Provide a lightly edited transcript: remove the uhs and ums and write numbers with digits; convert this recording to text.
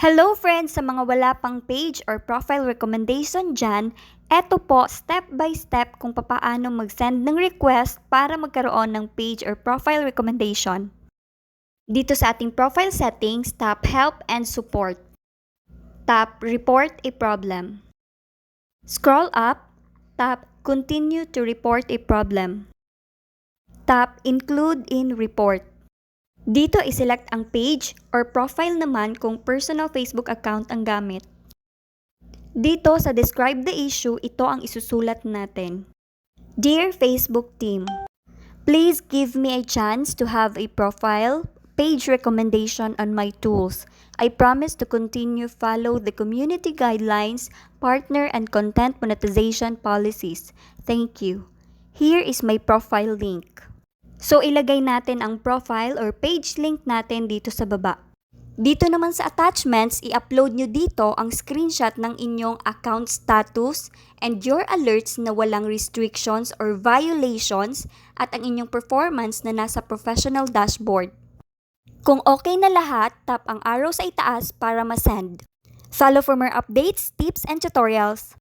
Hello friends! Sa mga wala pang page or profile recommendation dyan, eto po step by step kung papaano mag-send ng request para magkaroon ng page or profile recommendation. Dito sa ating profile settings, tap Help and Support. Tap Report a Problem. Scroll up, tap Continue to report a problem. Tap Include in Report. Dito iselect ang page or profile naman kung personal Facebook account ang gamit. Dito sa Describe the issue, ito ang isusulat natin. Dear Facebook team, please give me a chance to have a profile, page recommendation on my tools. I promise to continue follow the community guidelines, partner and content monetization policies. Thank you. Here is my profile link. So, ilagay natin ang profile or page link natin dito sa baba. Dito naman sa attachments, i-upload nyo dito ang screenshot ng inyong account status and your alerts na walang restrictions or violations at ang inyong performance na nasa professional dashboard. Kung okay na lahat, tap ang arrow sa itaas para ma-send. Follow for more updates, tips, and tutorials.